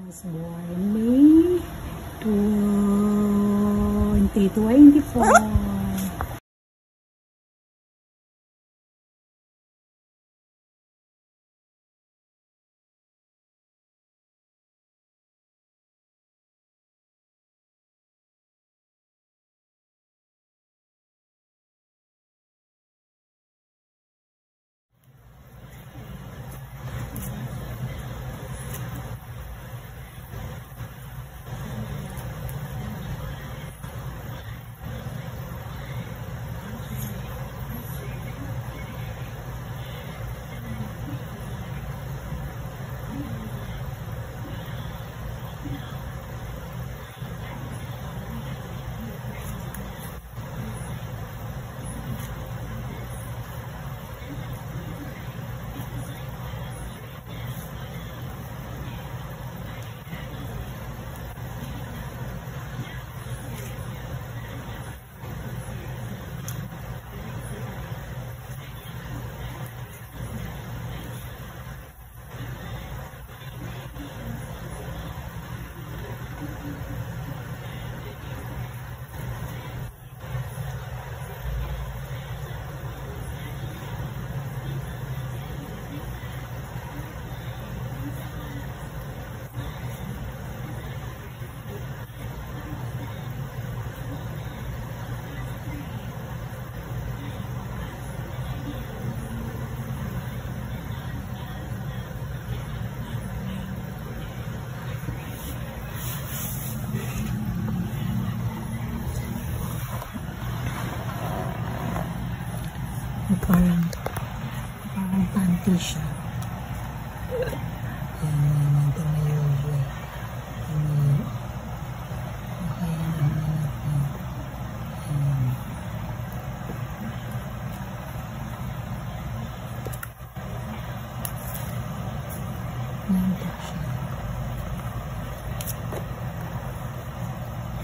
was born May 2024. Parang panty siya. Yan, tumayo siya. Okay, nahanap niya. Nantok siya.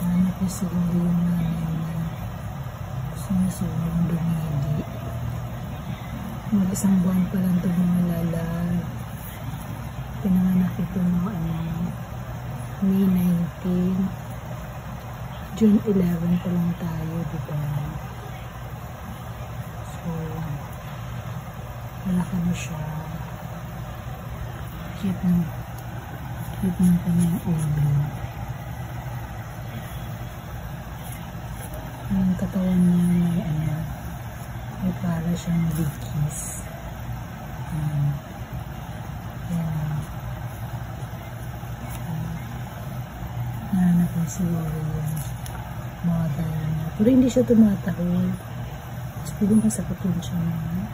Hanap niya siguro yung nanay na sumusulong dumidi. Mag-isang buwan pa lang ito mga lalag. Pinanganak ito mga May 19. June 11 pa lang tayo, diba? So, malaki na siya. Cute ng kanyang ulo. Ang katawan niya may para siyang big kiss. Nahanap ko siguro yung mother niya. Pero hindi siya tumatahol. Siguro masakutin siya na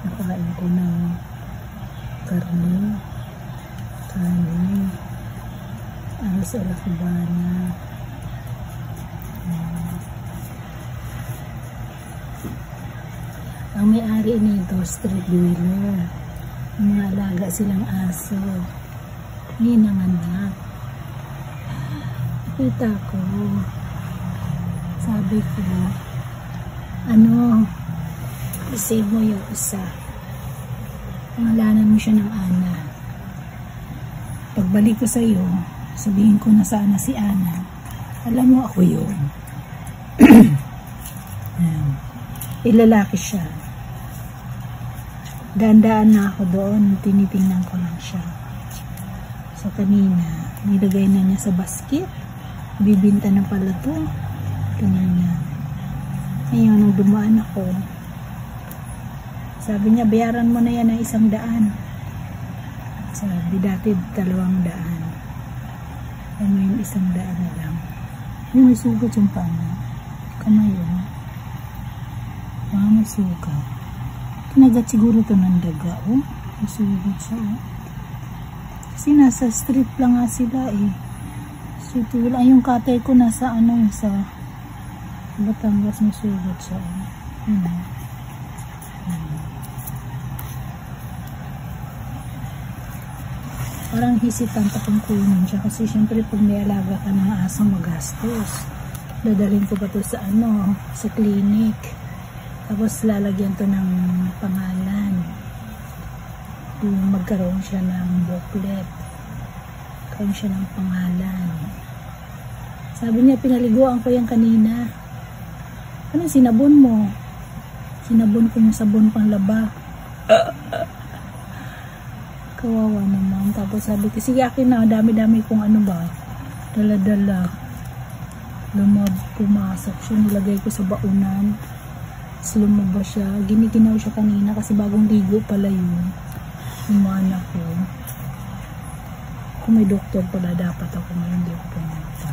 nakain ko ng karne, alas alakubana. Ang may-ari nito, street dweller. Mga alaga silang aso. Ngayon ang anak. Nakita ko. Sabi ko, isave mo yung isa. Pangalanan mo siya ng Ana. Pagbalik ko sa iyo, sabihin ko na sana si Ana. Alam mo ako yun. Ilalaki siya. Dandaan na ako doon, tinitingnan ko lang siya. So kanina, nilagay na niya sa basket. Bibinta na pala to. Kanina. Ngayon, nung dumaan ako, sabi niya, bayaran mo na yan ng 100. Sabi, dati 200. Ano yung 100 na lang. Yung may sugat yung pano. Kamay yun. May sugat. Kinagat siguro ito ng daga, oh. May sugat siya, oh. Kasi nasa street lang nga sila, eh. So, ito wala. Yung cutter ko nasa, sa Batangas, may sugat siya, oh. Parang hesitant akong kunin siya. Kasi, syempre, pag may alaga ka ng asang magastos. Dadalhin ko pa ito sa, sa clinic. Tapos lalagyan to ng pangalan. Kung magkaroon siya ng booklet. nagkakaroon siya ng pangalan. Sabi niya, pinaliguan ko yan kanina. Ano sinabon mo? Sinabon ko yung sabon pang laba. Kawawa naman. Tapos sabi ko, sige akin na, dami-dami kung ano ba. Dala-dala. Pumasok siya, nilagay ko sa baunan. Tapos lumabas siya. Giniginaw siya kanina kasi bagong ligo pala yun. Yung mga anak ko. Kung may doktor pala, dapat ako na hindi ako pumunta.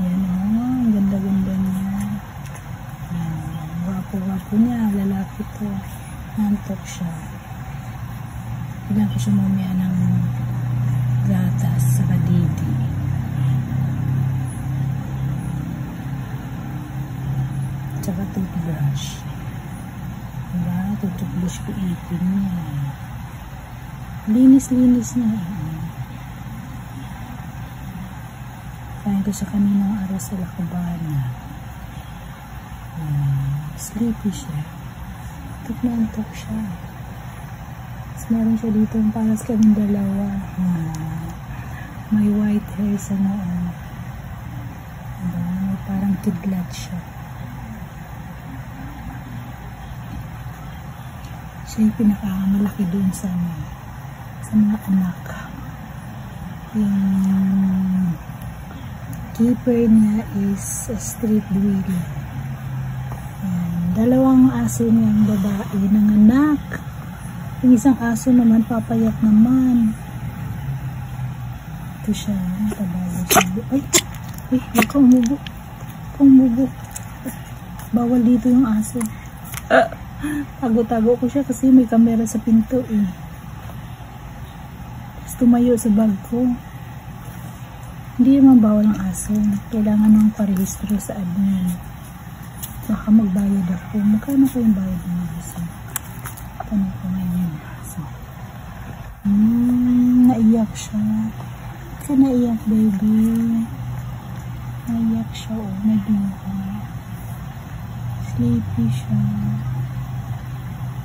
Ayan o, ang ganda-ganda niya. Wapo-wapo niya, lalaki to. Nantok siya. Kailangan ko siya mamaya ng gatas sa kadidi. Tsaka toothbrush. Diba? Toothbrush ko ipin niya. Linis-linis na. Kain ko sa kaninang araw sa lakabana. Sleepy siya. Antok na antok siya. Tapos meron siya dito yung paras kaming dalawa. May white hair sa noo. Diba? May parang kidlat siya. Siya yung pinakamalaki doon sa mga anak. Yung keeper niya is a street dweller. Dalawang aso niyang babae ng anak. Yung isang aso naman, papayat naman. Ito siya. Tabago siya. Ay! Huwag ka umubo. Huwag ka umubo. Bawal dito yung aso. Tago-tago ko siya kasi may kamera sa pinto eh. Tapos tumayo sa bag ko. Hindi naman bawal ang aso. Kailangan ng parehistro sa admin. Baka magbayad ako. Magkano ko yung bayad ng aso? Tanong ko ngayon yung aso. Naiyak siya. Kasi naiyak baby. Naiyak siya o. Nagluha. Sleepy siya.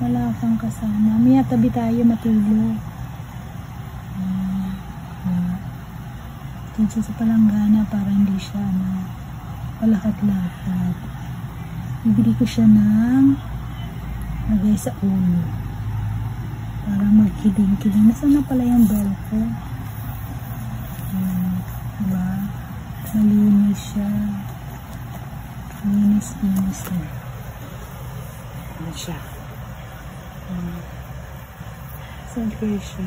Wala kang kasama. Maya tabi tayo matulog. Dito sa palanggana para hindi siya palakat-lakat. Bibili ko siya ng lagay sa ulo. Para magkiling-kiling. Nasaan na pala yung bell ko? Diba? Malinis siya. Linis-linis siya. Ano siya? Saan kayo siya?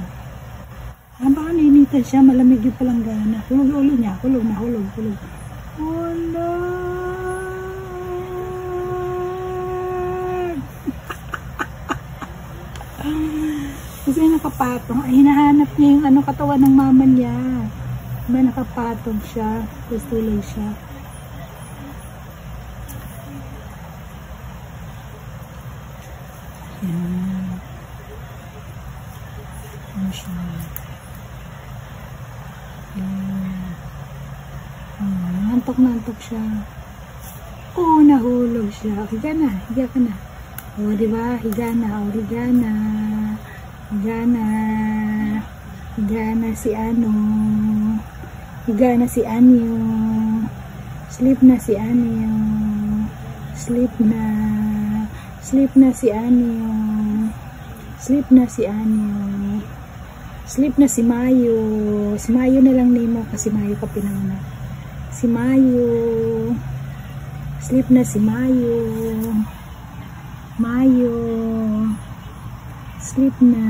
Baka nainitan siya, malamig yung palanggana. Hulog ulo niya, hulog na, hulog. Kasi nakapatong, hinahanap niya yung katawan ng mama niya. Diba nakapatong siya, tapos tuloy siya. Ano siya? Antok siya. Oo, nahulog siya. Higa ka na. O, diba? Higa na. Higa na si ano. Higa na si Anyo. Sleep na si Anyo. Sleep na si Anyo. Sleep na si Anyo. Sleep na si Mayo. Si Mayo na lang name mo kasi Mayo ka pinanganak. Si Mayo. Sleep na si Mayo. Mayo. Sleep na.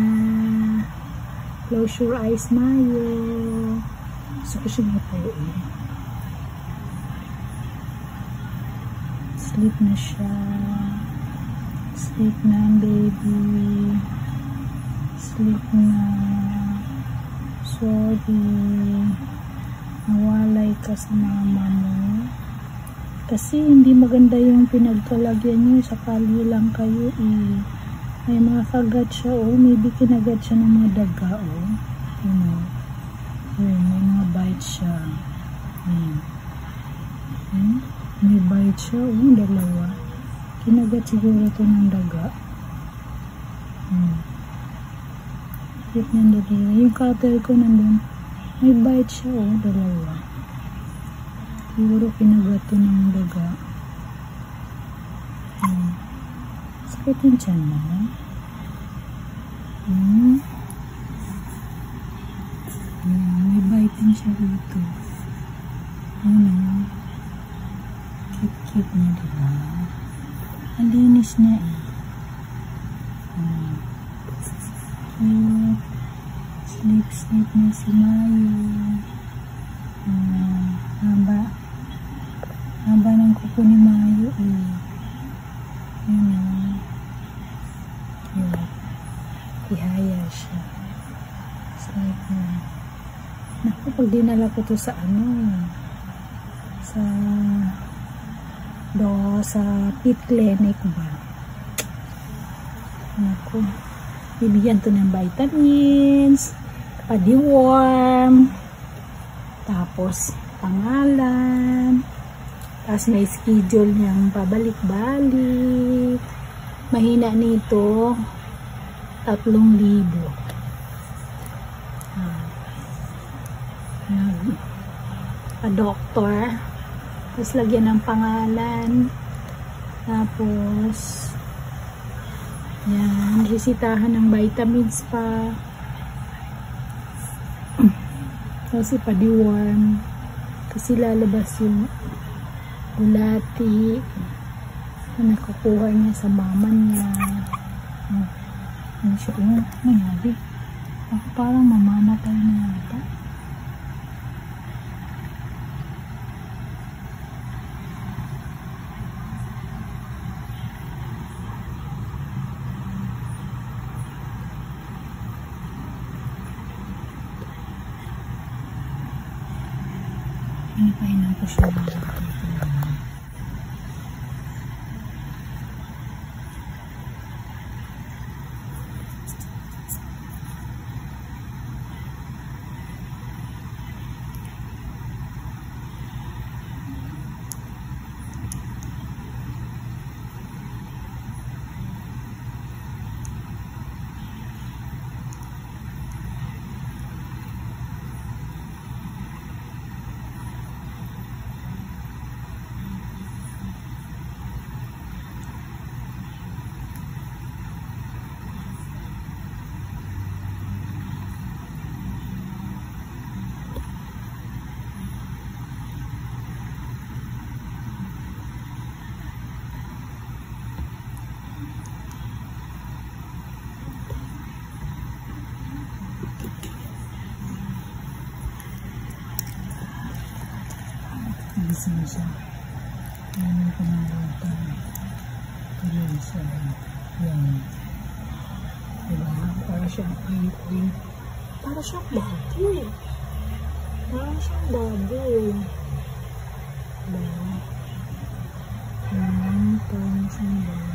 Close your eyes, Mayo. Gusto ko siya mapuin. Sleep na siya. Sleep na, baby. Sleep na. Sorry. Nawalay ka sa mama mo. Kasi hindi maganda yung pinagkalagyan niyo. Sa kalye lang kayo eh. May mga kagat siya Maybe kinagat siya ng mga daga May mga bite siya. May bite siya dalawa. Kinagat siguro ito ng daga. Yung cutter ko nandun. May bite siya, oh, dalawa. Siguro pinagato ng daga. Sakit yung tiyan mo. May bite din siya dito. Cute niya, diba? Ang linis niya eh. Cute. Sleep na si Mayo. Haba ng kuko ni Mayo eh. Ihaya siya. Sleep na. Naku, pag dinala ko to sa sa pet clinic ba? Naku, bibigyan to ng vitamins, pa-deworm, tapos pangalan, tapos may schedule niyang pabalik-balik. Mahina nito 3,000. Doktor, tapos lagyan ng pangalan, tapos yan, resitahan ng vitamins pa, kasi pa-deworm, kasi lalabas yung bulati na nakukuha niya sa mama niya. Ano siya, nangyari, ako parang mamamatay na yata. Pinapahinan ko siya ng gising siya. Yan ko ng bata. Tuloy siya. Yan. Diba? Para siyang ay. Para siyang baboy. Para siyang baboy. Diba? Yan. Para siyang baboy.